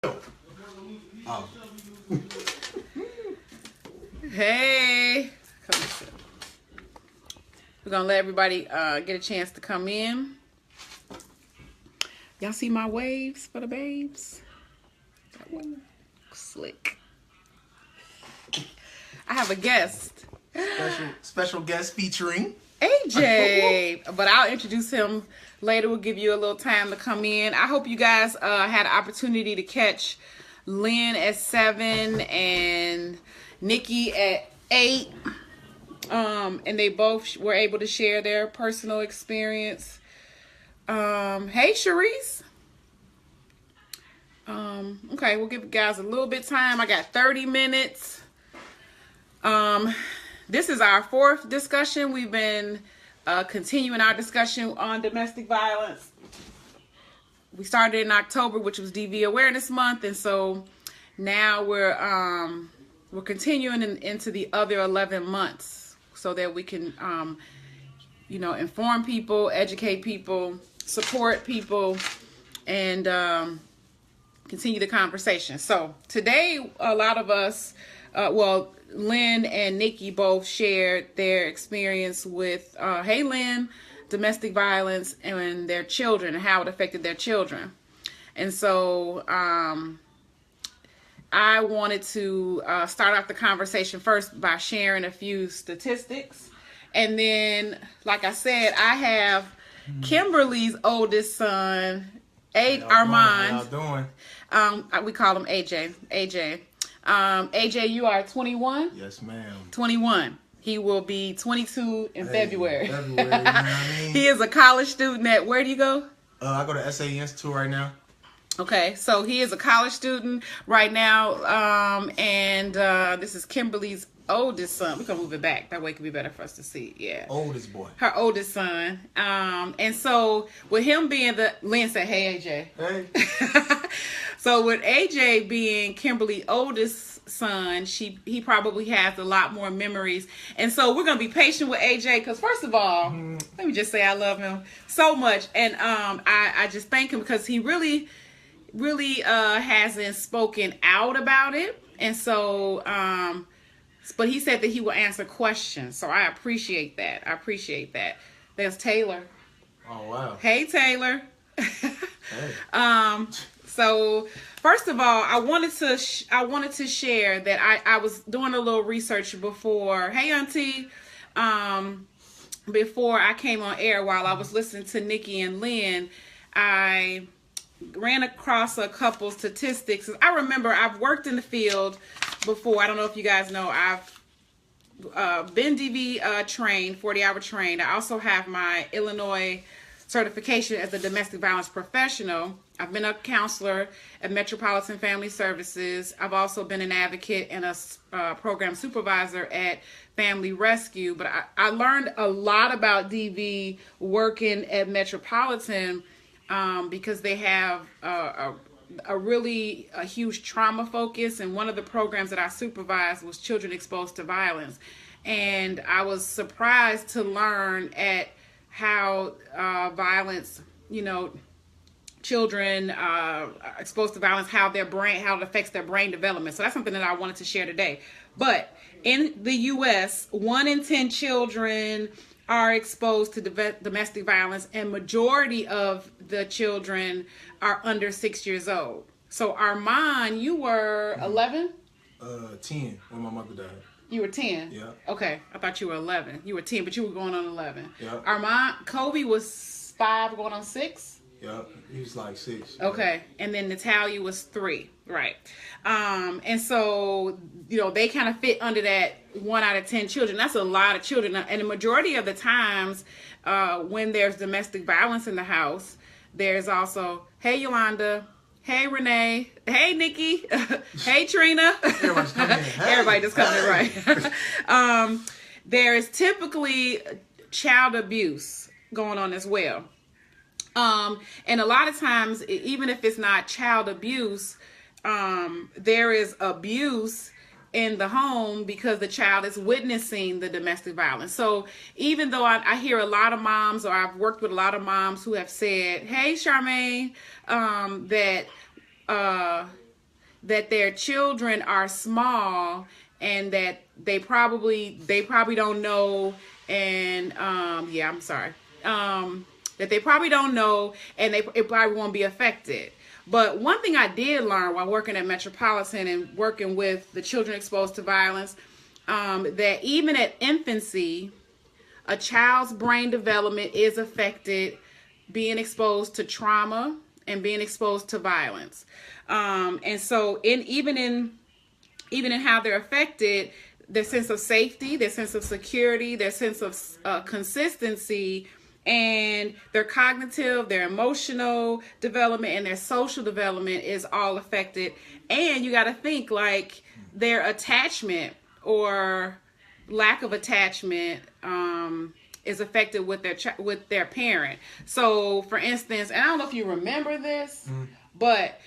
Oh. Hey. We're going to let everybody get a chance to come in. Y'all see my waves for the babes? Slick. I have a guest. Special guest featuring AJ. But I'll introduce him later. We'll give you a little time to come in. I hope you guys had an opportunity to catch Lynn at 7 and Nikki at 8. And they both were able to share their personal experience. Hey, Sharice. Okay, we'll give you guys a little bit of time. I got 30 minutes. This is our 4th discussion. We've been continuing our discussion on domestic violence. We started in October, which was DV Awareness Month, and so now we're continuing into the other 11 months so that we can, inform people, educate people, support people, and continue the conversation. So today, a lot of us, Lynn and Nikki both shared their experience with, hey Lynn, domestic violence and their children and how it affected their children. And so I wanted to start off the conversation first by sharing a few statistics. And then, like I said, I have Kimberly's oldest son, Armon. How y'all doing? We call him AJ. AJ, you are 21? Yes, ma'am. 21. He will be 22 in February. You know what I mean? He is a college student at, where do you go? I go to SA Institute right now. Okay, so he is a college student right now, and this is Kimberly's oldest son. We're going to move it back. That way it can be better for us to see. Yeah. Oldest boy. Her oldest son. And so with him being Lynn said, hey, AJ. Hey. So with AJ being Kimberly's oldest son, he probably has a lot more memories. And so we're going to be patient with AJ because, first of all, let me just say I love him so much. And I just thank him because he really hasn't spoken out about it. And so, but he said that he will answer questions. So I appreciate that. There's Taylor. Oh, wow. Hey, Taylor. Hey. So first of all, I wanted to share that I was doing a little research before. Hey, Auntie. Before I came on air, while I was listening to Nikki and Lynn, I ran across a couple statistics. I remember I've worked in the field before. I don't know if you guys know, I've been DV trained, 40-hour trained. I also have my Illinois certification as a domestic violence professional. I've been a counselor at Metropolitan Family Services. I've also been an advocate and a program supervisor at Family Rescue. But I learned a lot about DV working at Metropolitan because they have a huge trauma focus. And one of the programs that I supervised was children exposed to violence. And I was surprised to learn at how violence, children exposed to violence, how it affects their brain development. So that's something that I wanted to share today. But in the U.S., 1 in 10 children are exposed to domestic violence, and majority of the children are under 6 years old. So Armon, you were 11? 10 when my mother died. You were 10? Yeah. Okay, I thought you were 11. You were 10, but you were going on 11. Yeah. Armon, Kobe was 5 going on 6? Yeah, he was like 6. Okay, and then Natalia was 3, right? And so, they kind of fit under that 1 out of 10 children. That's a lot of children. And the majority of the times when there's domestic violence in the house, there's also, hey, Yolanda, hey, Renee, hey, Nikki, hey, Trina. Everybody's coming in. Hey. Everybody just coming in, right? There is typically child abuse going on as well. And a lot of times, even if it's not child abuse, there is abuse in the home because the child is witnessing the domestic violence. So even though I hear a lot of moms, or I've worked with a lot of moms who have said, hey, Charmaine, that that their children are small and that they probably don't know, and I'm sorry, that they probably don't know, and it probably won't be affected. But one thing I did learn while working at Metropolitan and working with the children exposed to violence, that even at infancy, a child's brain development is affected being exposed to trauma and being exposed to violence. And so even in how they're affected, their sense of safety, their sense of security, their sense of consistency, and their cognitive, their emotional development, and their social development is all affected. And you got to think, like, their attachment or lack of attachment is affected with their parent. So, for instance, and I don't know if you remember this, but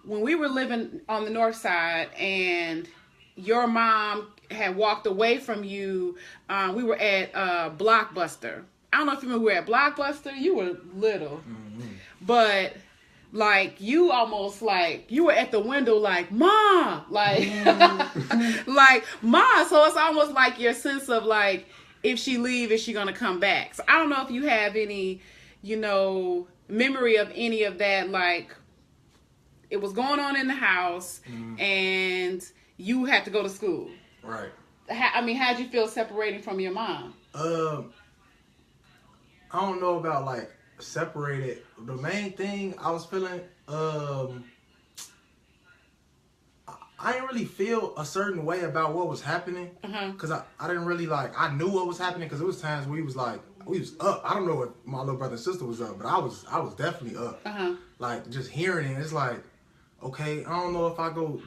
when we were living on the north side and your mom had walked away from you, we were at Blockbuster. I don't know if you remember, we were at Blockbuster. You were little, but like you almost like you were at the window, like Ma, like like Ma. So it's almost like your sense of like, if she leave, is she gonna come back? So I don't know if you have any, memory of any of that. Like, it was going on in the house, and you had to go to school. Right. How'd you feel separating from your mom? I don't know about like separated. The main thing I was feeling, I didn't really feel a certain way about what was happening, because I didn't really I knew what was happening, because it was times we was up. I don't know if my little brother and sister was up, but I was definitely up. Like, just hearing it, it's like, okay, I don't know if I go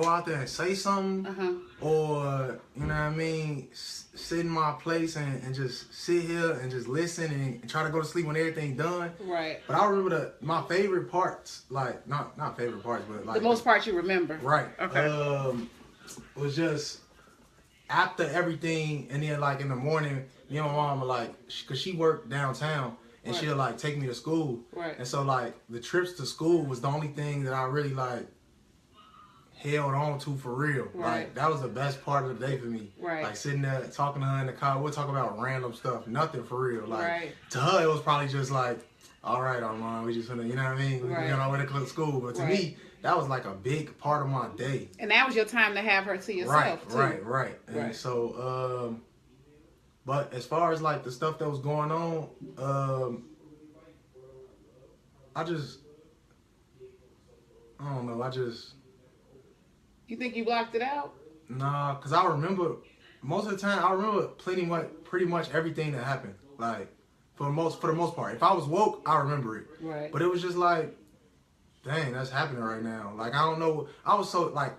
out there and say something, or you know what I mean, sit in my place and just sit here and just listen and try to go to sleep when everything's done. Right. But I remember my favorite parts, like not favorite parts, but like the most part you remember. Right. Okay. Was just after everything, and then like in the morning, me and my mom were like, cause she worked downtown. And right. she'll like take me to school. Right. And so like the trips to school was the only thing that I really like held on to for real. Right. Like, that was the best part of the day for me. Right. Like, sitting there talking to her in the car. We'll talk about random stuff. Nothing for real. Like, right. to her it was probably just like, all right, Armon, we just gonna, you know what I mean? Right. We're on our way to school. But to right. me, that was like a big part of my day. And that was your time to have her to yourself, too. Right. And so, but as far as like the stuff that was going on, I don't know. You think you blocked it out? Nah, cause I remember most of the time. I remember pretty much everything that happened. Like, for the most part. If I was woke, I remember it. Right. But it was just like, dang, that's happening right now. like, I don't know. I was so like,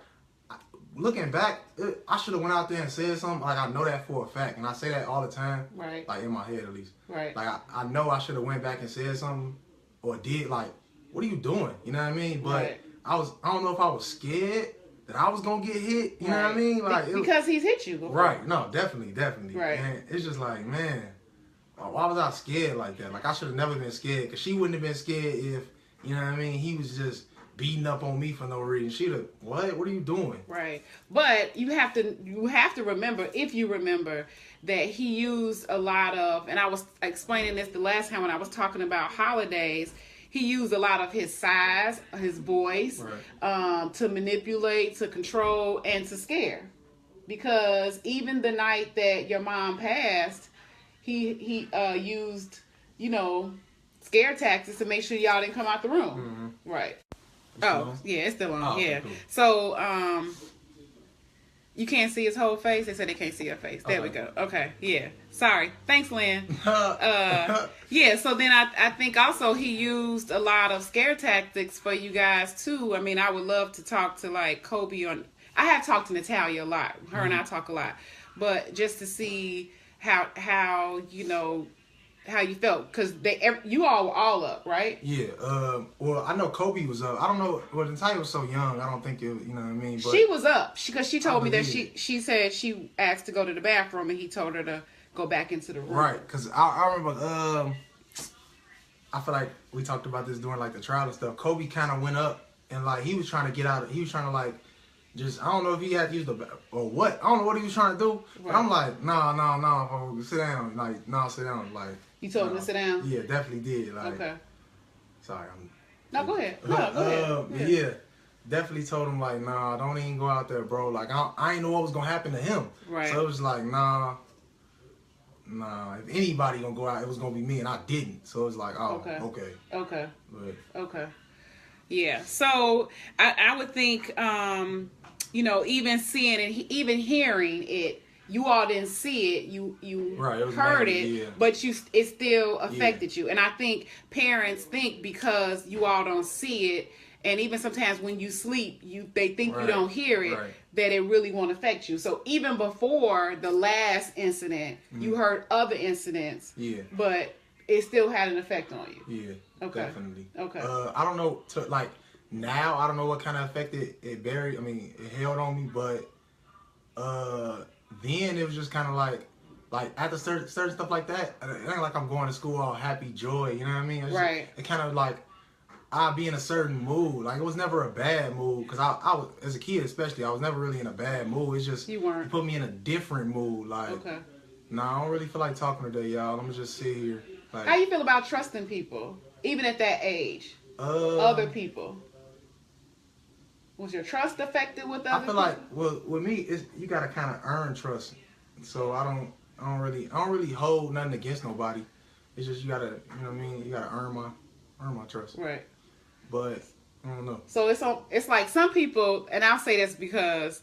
looking back, I should have went out there and said something. Like, I know that for a fact, and I say that all the time. Right. Like, in my head at least. Right. Like, I know I should have went back and said something. Or did, like, what are you doing? You know what I mean? But right. I don't know if I was scared that I was going to get hit. You know what I mean? Like, because he's hit you before. Right. No, definitely. Right. And it's just like, man, why was I scared like that? Like, I should have never been scared, because she wouldn't have been scared if, you know what I mean, he was just beating up on me for no reason. She'd have, what are you doing? Right. But you have to remember, if you remember, that he used a lot of, and I was explaining this the last time when I was talking about holidays, he used a lot of his size, his voice, right. To manipulate, to control, and to scare. Because even the night that your mom passed, he used, scare tactics to make sure y'all didn't come out the room. Mm-hmm. Right. It's still on. Oh, yeah. Cool. So, you can't see his whole face? They said they can't see her face. There we go. Okay, yeah. Sorry. Thanks, Lynn. Yeah, so then I think also he used a lot of scare tactics for you guys, too. I mean, I would love to talk to, like, Kobe I have talked to Natalia a lot. Her and I talk a lot. But just to see how you felt, because you all were all up, right? Yeah. Well, I know Kobe was up. I don't know. Well, Natalia was so young. I don't think it. You know what I mean? But she was up because she told me that she said she asked to go to the bathroom, and he told her to go back into the room. Right. Because I remember. I feel like we talked about this during like the trial and stuff. Kobe kind of went up and like he was trying to get out. He was trying to like just I don't know if he had to use the or what. I don't know what he was trying to do. Right. But I'm like, nah, sit down. Like, nah, sit down. Like, you told him to sit down. Yeah, definitely did. Like, okay. Sorry, No, go ahead. No, go ahead. Yeah. Definitely told him like, nah, don't even go out there, bro. Like, I ain't know what was gonna happen to him. Right. So it was like, nah. If anybody gonna go out, it was gonna be me, and I didn't. So it was like, oh, okay. But, okay. Yeah. So I would think, you know, even seeing and even hearing it, you all didn't see it. You right, heard it, but it still affected you. And I think parents think because you all don't see it. And even sometimes when you sleep, they think you don't hear it, that it really won't affect you. So even before the last incident, you heard other incidents, but it still had an effect on you. Yeah, definitely. Okay. I don't know, like now, I don't know what kind of effect it held on me, but then it was just kind of like after certain stuff like that, it ain't like I'm going to school all happy, joy, you know what I mean? It kind of like, I'd be in a certain mood. Like, it was never a bad mood. Because I was, as a kid especially, I was never really in a bad mood. It's just, you weren't. It put me in a different mood. Like, I don't really feel like talking today, y'all. I'm going to just sit here. Like, how you feel about trusting people, even at that age? Other people. Was your trust affected with other people? I feel like, with me, you got to kind of earn trust. So I don't really hold nothing against nobody. It's just, you got to, you know what I mean? You got to earn my trust. Right. But I don't know. So it's like some people, and I'll say this because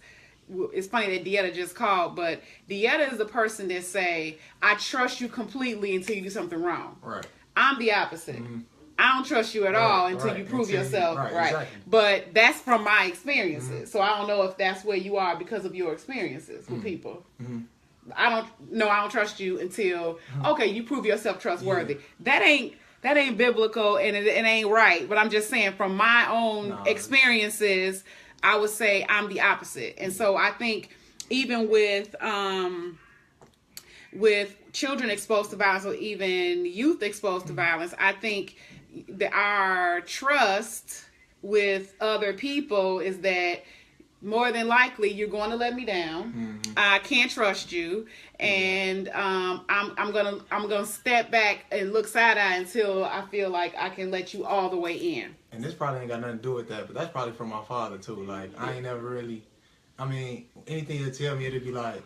it's funny that Dieta just called, but Dieta is the person that say, I trust you completely until you do something wrong. Right. I'm the opposite. Mm-hmm. I don't trust you at all until you prove yourself. Right. Exactly. But that's from my experiences. Mm-hmm. So I don't know if that's where you are because of your experiences with people. Mm-hmm. I don't trust you until, okay, you prove yourself trustworthy. Yeah. That ain't biblical and it ain't right. But I'm just saying from my own experiences, I would say I'm the opposite. And so I think even with children exposed to violence or even youth exposed to violence, I think that our trust with other people is that more than likely you're going to let me down. Mm-hmm. I can't trust you, and I'm gonna step back and look side eye until I feel like I can let you all the way in. And this probably ain't got nothing to do with that, but that's probably from my father too. Like I ain't never really, anything to tell me it'd be like,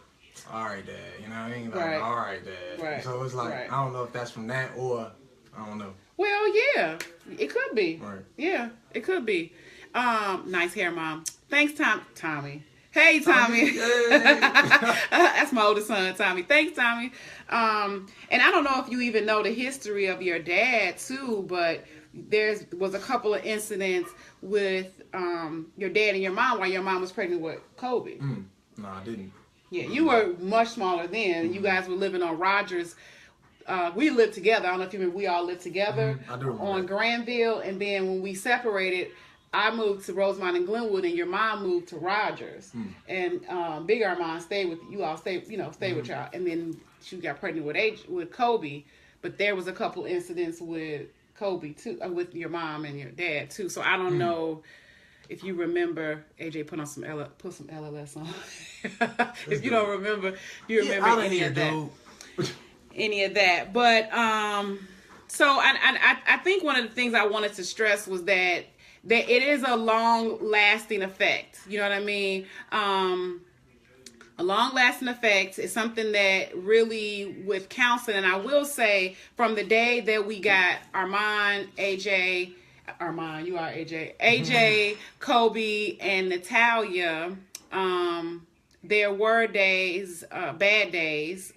all right, Dad, you know what I mean? Like, all right, Dad. Right. So it's like I don't know if that's from that or I don't know. Well, yeah, it could be. Right. Yeah, it could be. Nice hair, Mom. Thanks, Tommy. Hey, Tommy. That's my oldest son, Tommy. Thanks, Tommy. And I don't know if you even know the history of your dad, too, but there was a couple of incidents with your dad and your mom while your mom was pregnant with Kobe. No, I didn't. Yeah, you were much smaller then. Mm-hmm. You guys were living on Rogers. We lived together. I don't know if you remember, we all lived together on Granville. And then when we separated, I moved to Rosemont and Glenwood, and your mom moved to Rogers. And Big Armon stayed with you all. Stayed with y'all. And then she got pregnant with Kobe. But there was a couple incidents with Kobe too, with your mom and your dad too. So I don't know if you remember. AJ put some LLS on. If you don't remember, you remember any of that. Any of that. But so I think one of the things I wanted to stress was that it is a long-lasting effect. You know what I mean? A long-lasting effect is something that really, with counseling, and I will say, from the day that we got Armon, AJ, you are AJ, Kobe, and Natalia, there were days, bad days,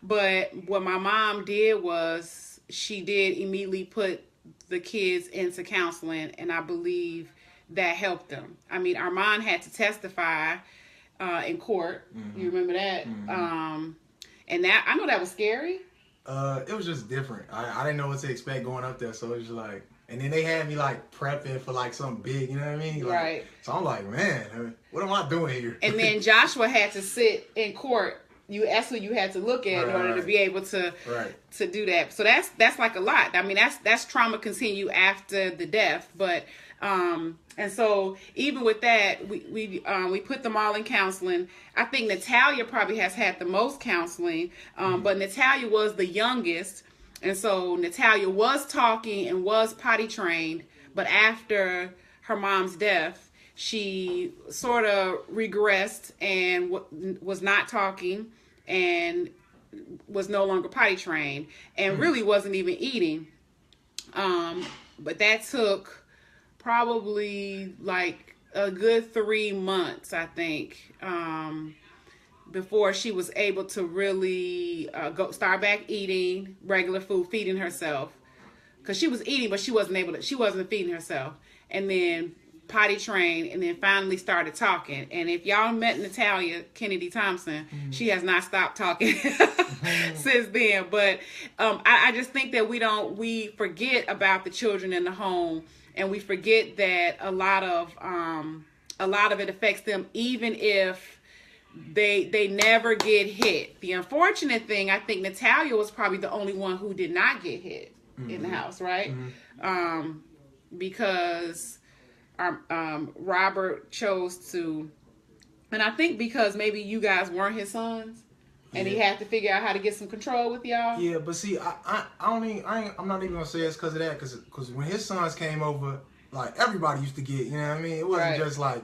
but what my mom did was she did immediately put the kids into counseling, and I believe that helped them. I mean, Armon had to testify in court. You remember that? And that, I know that was scary. It was just different. I didn't know what to expect going up there, so it was just like, and then they had me like prepping for like something big, you know what I mean? Like, right. So I'm like, man, what am I doing here? And then Joshua had to sit in court. That's who you had to look at in order to be able to do that. So that's like a lot. I mean, that's trauma continue after the death. But And so even with that, we put them all in counseling. I think Natalia probably has had the most counseling, but Natalia was the youngest, and so Natalia was talking and was potty trained. But after her mom's death, she sort of regressed and was not talking and was no longer potty trained and really wasn't even eating. But that took probably like a good 3 months, I think, before she was able to really start back eating regular food, feeding herself. Because she was eating, but she wasn't feeding herself. And then potty trained, and then finally started talking. And if y'all met Natalia Kennedy Thompson, she has not stopped talking since then. But I just think that we forget about the children in the home, and we forget that a lot of it affects them, even if they never get hit. The unfortunate thing, I think Natalia was probably the only one who did not get hit in the house, right? Because Robert chose to, and I think because maybe you guys weren't his sons, and he had to figure out how to get some control with y'all. Yeah, but see, I'm not even gonna say it's because of that, because when his sons came over, like everybody used to get, you know what I mean? It wasn't just like,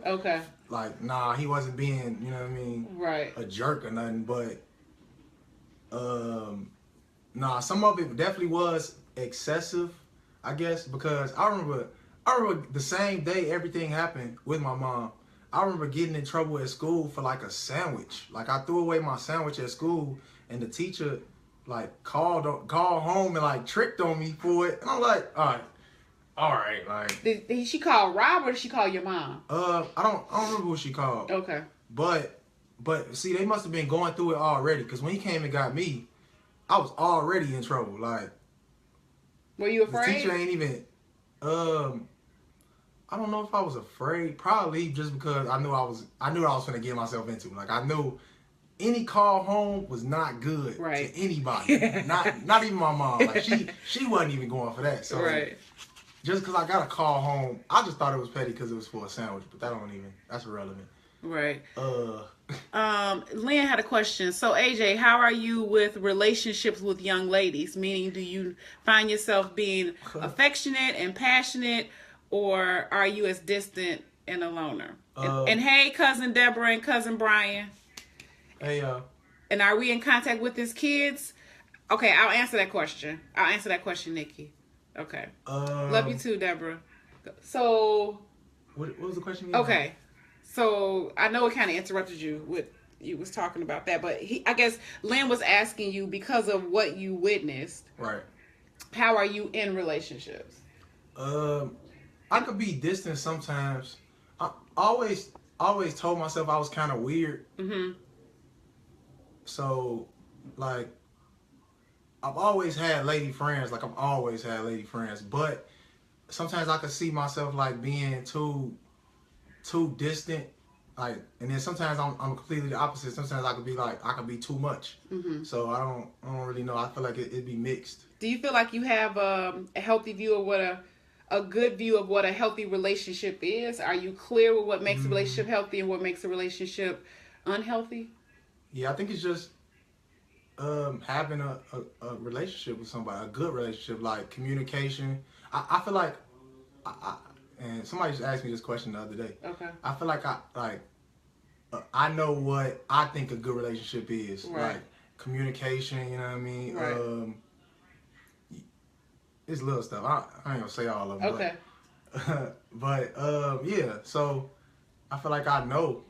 like nah, he wasn't being, you know what I mean, a jerk or nothing, but nah, some of it definitely was excessive, I guess, because I remember the same day everything happened with my mom. I remember getting in trouble at school for like a sandwich. Like I threw away my sandwich at school, and the teacher like called home and like tricked on me for it. And I'm like, all right, like. Did she call Rob or did she call your mom? I don't remember who she called. Okay. But see, they must have been going through it already, because when he came and got me, I was already in trouble. Like, were you afraid? The teacher ain't even. I don't know if I was afraid. Probably just because I knew I was going to get myself into. Like, I knew any call home was not good to anybody. not even my mom. Like, she wasn't even going for that. So just because I got a call home, I just thought it was petty because it was for a sandwich. But that's irrelevant. Right. Lynn had a question. So AJ, how are you with relationships with young ladies? Meaning, do you find yourself being affectionate and passionate, or are you as distant and a loner? And hey, cousin Deborah and cousin Brian. Hey, And are we in contact with his kids? Okay, I'll answer that question. Nikki. Okay. Love you too, Deborah. So. What was the question again? Okay. So I know it kind of interrupted you with you was talking about that, but I guess Lynn was asking you, because of what you witnessed. Right. How are you in relationships? I could be distant sometimes. I always told myself I was kind of weird. So, like, I've always had lady friends. But sometimes I could see myself like being too distant. Like, and then sometimes I'm completely the opposite. Sometimes I could be too much. So I don't really know. I feel like it'd be mixed. Do you feel like you have a healthy view of what a good view of what a healthy relationship is? Are you clear with what makes a relationship healthy and what makes a relationship unhealthy? Yeah, I think it's just having a relationship with somebody, a good relationship, like communication. I feel like, and somebody just asked me this question the other day. Okay. I feel like I know what I think a good relationship is. Right. Like communication, you know what I mean? Right. It's little stuff. I ain't gonna say all of them. Okay. But yeah. So I feel like I know.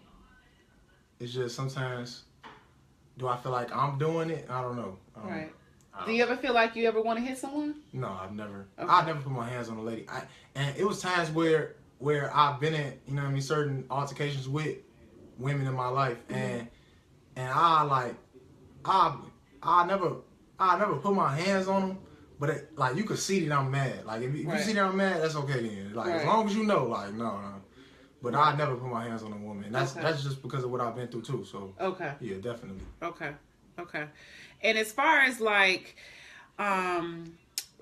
It's just sometimes, do I feel like I'm doing it? I don't know. Right. Do you ever feel like you ever want to hit someone? No, I've never. Okay. I never put my hands on a lady. And it was times where I've been in, you know what I mean, certain altercations with women in my life, and I never put my hands on them. But like, you could see that I'm mad. Like, if you see that I'm mad, that's okay then. Like, as long as you know, like, no. But I never put my hands on a woman. And that's just because of what I've been through too. So yeah, definitely. Okay. And as far as like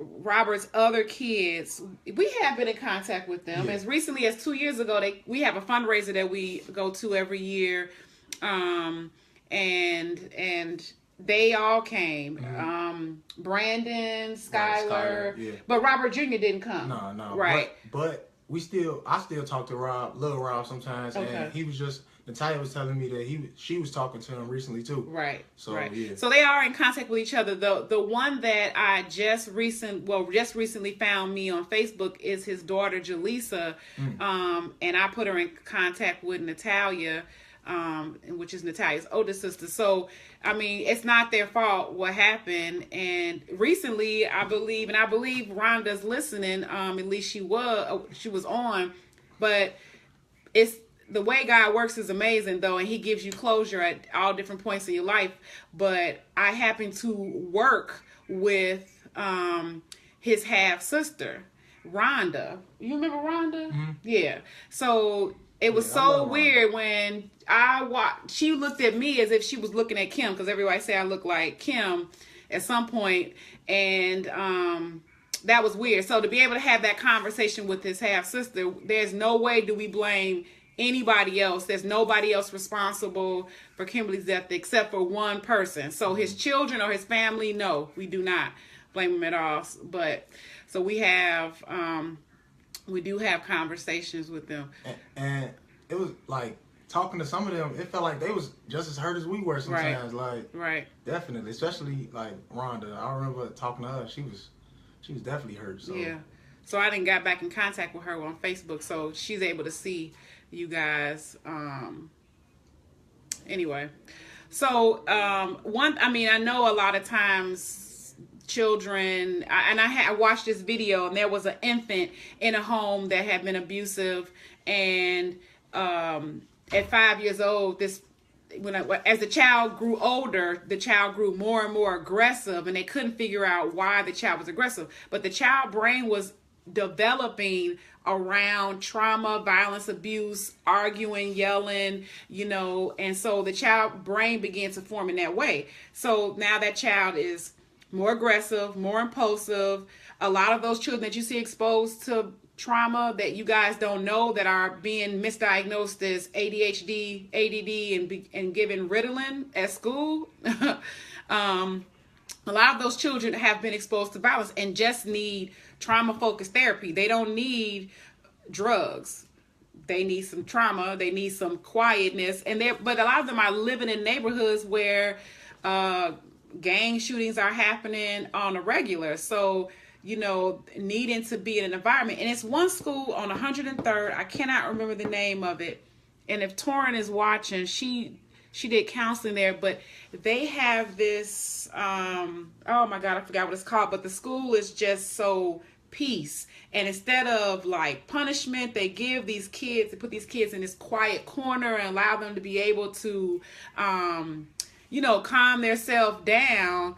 Robert's other kids, we have been in contact with them. As recently as 2 years ago, we have a fundraiser that we go to every year, and they all came. Brandon, Skylar, but Robert Jr. didn't come. No, right? But I still talk to Little Rob sometimes, and he was just. Natalia was telling me that she was talking to him recently too. Right. So yeah. So they are in contact with each other. The one that I just recently found me on Facebook is his daughter Jaleesa, and I put her in contact with Natalia, which is Natalia's older sister. So I mean, it's not their fault what happened. And recently, I believe Rhonda's listening. At least she was on, but it's. The way God works is amazing, though, and he gives you closure at all different points in your life. But I happen to work with his half-sister, Rhonda. You remember Rhonda? Mm-hmm. Yeah. So it was so weird when she looked at me as if she was looking at Kim, because everybody say I look like Kim at some point. And that was weird. So to be able to have that conversation with his half-sister, there's no way do we blame anybody else. There's nobody else responsible for Kimberly's death except for one person. So his children or his family, no, we do not blame him at all. But so we do have conversations with them. And it was like talking to some of them, it felt like they was just as hurt as we were sometimes. Right. Definitely. Especially like Rhonda. I remember talking to her. She was definitely hurt. So yeah. So I didn't got back in contact with her on Facebook, so she's able to see you guys. Anyway, so I know a lot of times children, I watched this video, and there was an infant in a home that had been abusive, and at 5 years old, as the child grew older, the child grew more and more aggressive, and they couldn't figure out why the child was aggressive. But the child brain was developing around trauma, violence, abuse, arguing, yelling, and so the child brain began to form in that way. So now that child is more aggressive, more impulsive. A lot of those children that you see exposed to trauma that you guys don't know that are being misdiagnosed as ADHD, ADD, and given Ritalin at school. A lot of those children have been exposed to violence and just need trauma-focused therapy. They don't need drugs. They need some trauma. They need some quietness. But a lot of them are living in neighborhoods where gang shootings are happening on a regular. So, needing to be in an environment. And it's one school on 103rd. I cannot remember the name of it. And if Torrin is watching, she did counseling there, but they have this, oh my God, I forgot what it's called, but the school is just so peace. And instead of like punishment, they put these kids in this quiet corner and allow them to be able to, calm themselves down,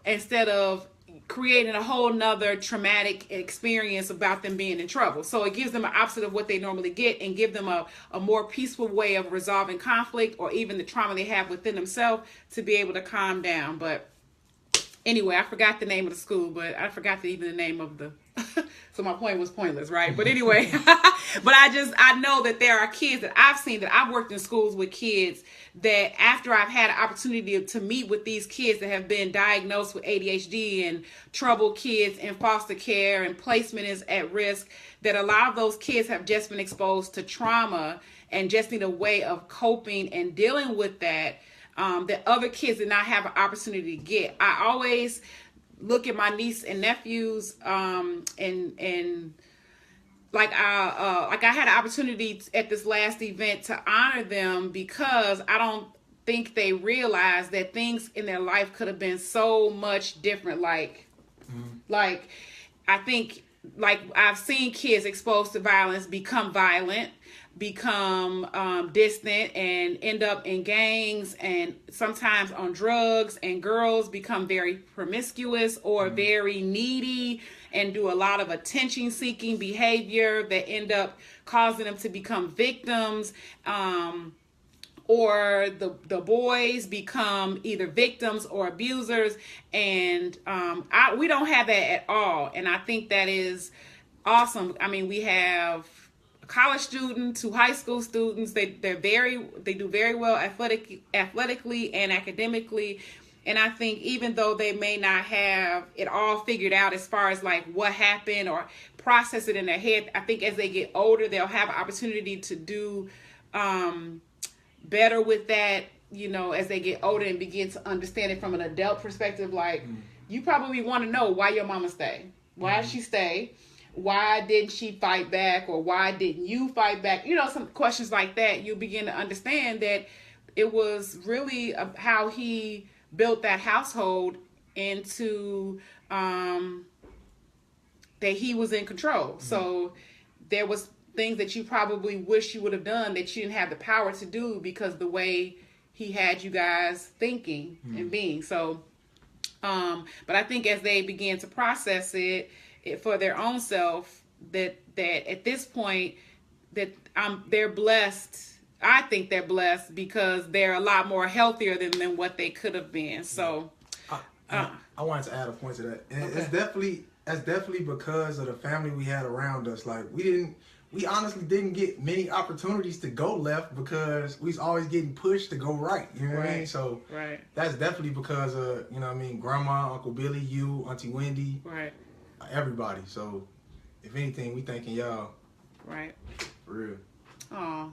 instead of creating a whole nother traumatic experience about them being in trouble. So it gives them an opposite of what they normally get and give them a more peaceful way of resolving conflict or even the trauma they have within themselves to be able to calm down. But anyway, I forgot the name of the school, but I forgot even the name of the... So my point was pointless, right? But anyway, but I know that there are kids that I've seen, that I've worked in schools with kids that after I've had an opportunity to meet with these kids that have been diagnosed with ADHD and troubled kids in foster care and placement is at risk, that a lot of those kids have just been exposed to trauma and just need a way of coping and dealing with that, that other kids did not have an opportunity to get. I always look at my niece and nephews, and like I had an opportunity at this last event to honor them because I don't think they realize that things in their life could have been so much different. Like I think, like I've seen kids exposed to violence become violent, become distant, and end up in gangs and sometimes on drugs, and girls become very promiscuous or very needy and do a lot of attention seeking behavior that end up causing them to become victims, or the boys become either victims or abusers, and we don't have that at all, and I think that is awesome. I mean, we have college students to high school students. They do very well athletically and academically. And I think even though they may not have it all figured out as far as like what happened or process it in their head, I think as they get older, they'll have an opportunity to do better with that, you know, as they get older and begin to understand it from an adult perspective. Like, you probably want to know why your mama stay. Why did she stay? Why didn't she fight back? Or why didn't you fight back? You know, some questions like that. You begin to understand that it was really how he built that household into that he was in control. So there was things that you probably wish you would have done that you didn't have the power to do because the way he had you guys thinking and being. So, but I think as they began to process it for their own self, that at this point that they're blessed. I think they're blessed because they're a lot more healthier than what they could have been. So, I wanted to add a point to that, and okay. That's definitely because of the family we had around us. Like, we honestly didn't get many opportunities to go left because we was always getting pushed to go right. You know what I mean? So that's definitely because of, you know what I mean, Grandma, Uncle Billy, you, Auntie Wendy, everybody. So if anything, we thanking y'all. Right. For real. Oh.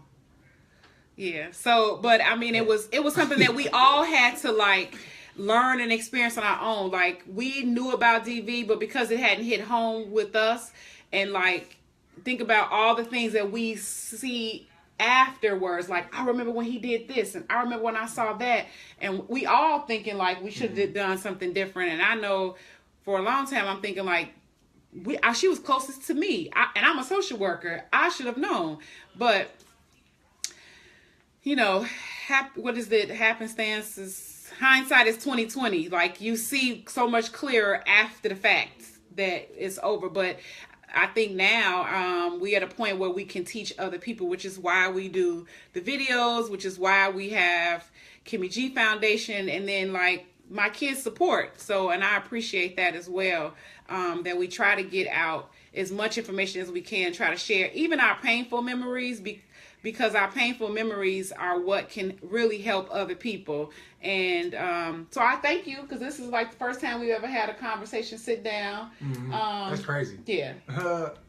Yeah. So, but I mean, it was something that we all had to like learn and experience on our own. Like, we knew about DV, but because it hadn't hit home with us, and like think about all the things that we see afterwards. Like, I remember when he did this, and I remember when I saw that, and we all thinking like we should have done something different. And I know for a long time I'm thinking like she was closest to me, and I'm a social worker. I should have known, but you know, what is it? Happenstance is hindsight is 2020. Like, you see so much clearer after the fact that it's over. But I think now we at a point where we can teach other people, which is why we do the videos, which is why we have Kimmy G Foundation, and then like my kids' support. So, and I appreciate that as well, that we try to get out as much information as we can, try to share even our painful memories, because our painful memories are what can really help other people. And so I thank you, because this is like the first time we've ever had a conversation sit down. That's crazy. Yeah.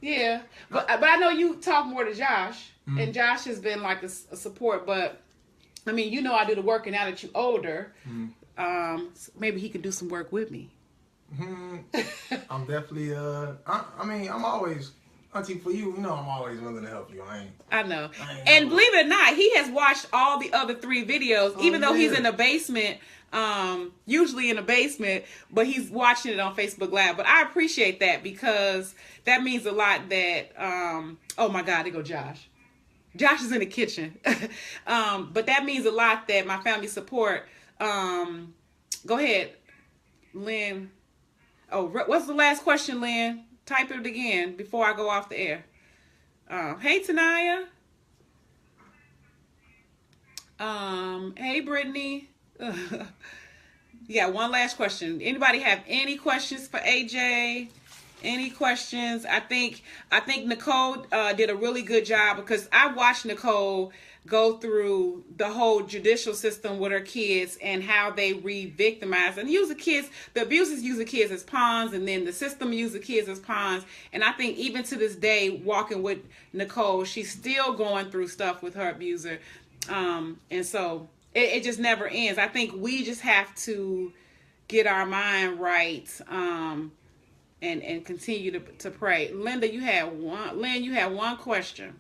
Yeah. But I know you talk more to Josh, and Josh has been like a support. But I mean, you know, I do the work, and now that you're older, maybe he could do some work with me. I'm definitely, I mean, I'm always, Auntie, for you, you know, I'm always willing to help you. I know. And believe it or not, he has watched all the other 3 videos, even though he's in the basement, usually in the basement, but he's watching it on Facebook Live. But I appreciate that, because that means a lot that, oh my God, there go Josh. Josh is in the kitchen. But that means a lot that my family support. Go ahead, Lynn. Oh, what's the last question, Lynn? Type it again before I go off the air. Hey, Tanaya. Hey, Brittany. Yeah, one last question. Anybody have any questions for AJ? Any questions? I think Nicole did a really good job, because I watched Nicole go through the whole judicial system with her kids and how they re-victimize and use the kids. The abusers use the kids as pawns, and then the system use the kids as pawns. And I think even to this day, walking with Nicole, she's still going through stuff with her abuser. And so it just never ends. I think we just have to get our mind right, and continue to pray. Linda, you had one question.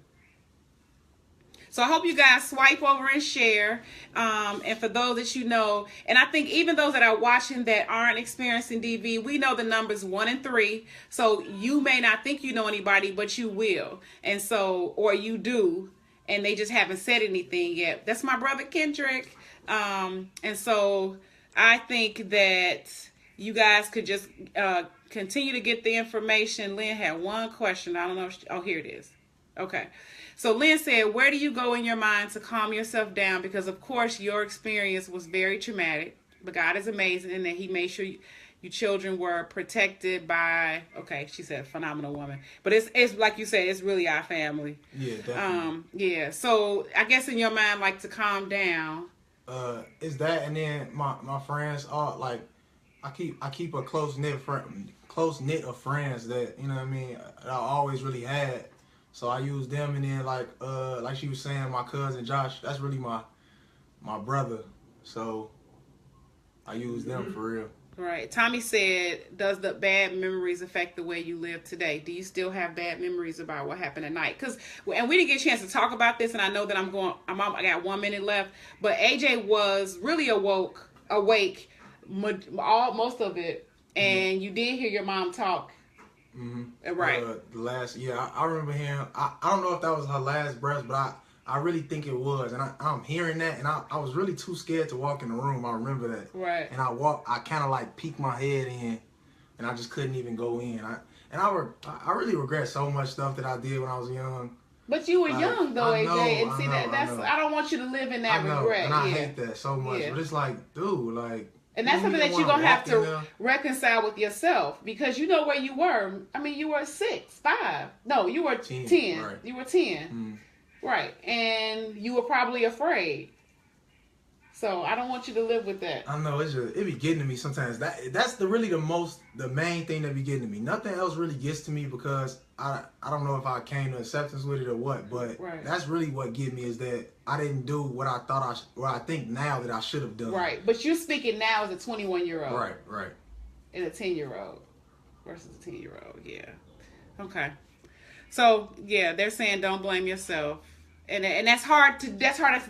So I hope you guys swipe over and share. And for those that you know, and I think even those that are watching that aren't experiencing DV, we know the numbers 1 and 3. So you may not think you know anybody, but you will. And so, or you do, and they just haven't said anything yet. That's my brother Kendrick. And so I think that you guys could just continue to get the information. Lynn had one question. I don't know. Oh, here it is. Okay. So Lynn said, where do you go in your mind to calm yourself down? Because, of course, your experience was very traumatic. But God is amazing in that he made sure you children were protected by, okay, she said phenomenal woman. But it's like you said, it's really our family. Yeah, definitely. Yeah. So I guess in your mind, like, to calm down. Is that, and then my friends are like, I keep a close knit of friends that, you know what I mean, I always really had. So I use them, and then like she was saying, my cousin Josh, that's really my brother. So I use them for real. Right. Tommy said, does the bad memories affect the way you live today? Do you still have bad memories about what happened at night? And we didn't get a chance to talk about this, and I know that I got 1 minute left, but AJ was really awake most of it, and you did hear your mom talk. Mm-hmm. Right. I remember hearing, I don't know if that was her last breath, but I really think it was, and I'm hearing that, and I was really too scared to walk in the room. I remember that. Right. And I kind of like peeked my head in, and I just couldn't even go in. I really regret so much stuff that I did when I was young. But you were young though, AJ, and see that's I don't want you to live in that regret. And I hate that so much. Yeah. But it's like, dude, like. And that's something that you're going to have to reconcile with yourself, because you know where you were. I mean, you were 6, 5. No, you were 10. Right. You were 10. Right. And you were probably afraid. So I don't want you to live with that. I know, it be getting to me sometimes. That's the main thing that be getting to me. Nothing else really gets to me, because I don't know if I came to acceptance with it or what, but that's really what get me, is that I didn't do what I think now that I should have done. Right. But you're speaking now as a 21-year-old. Right. And a 10-year-old versus a 10-year-old. Yeah. Okay. So, yeah, they're saying don't blame yourself. And that's hard to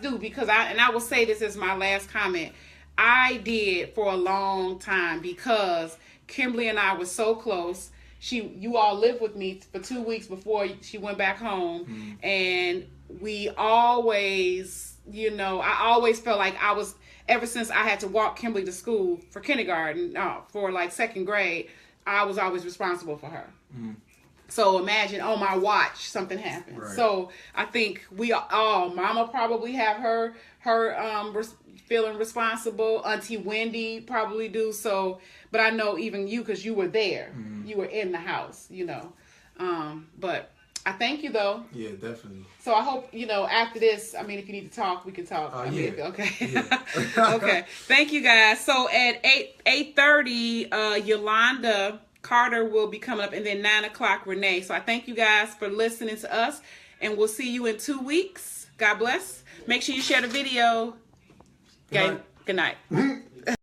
do, because I will say this as my last comment. I did for a long time, because Kimberly and I were so close. You all lived with me for 2 weeks before she went back home, and we always, I always felt like I was, ever since I had to walk Kimberly to school for kindergarten, for like 2nd grade, I was always responsible for her. So imagine on my watch something happens. Right. So I think we all, Mama probably have her feeling responsible. Auntie Wendy probably do. So, but I know even you, because you were there. You were in the house, But I thank you though. Yeah, definitely. So I hope, after this, I mean, if you need to talk, we can talk. Okay. Yeah. Okay. Thank you guys. So at 8:30, Yolanda Carter will be coming up, and then 9 o'clock Renee. So I thank you guys for listening to us, and we'll see you in 2 weeks. God bless. Make sure you share the video. Okay. Good night.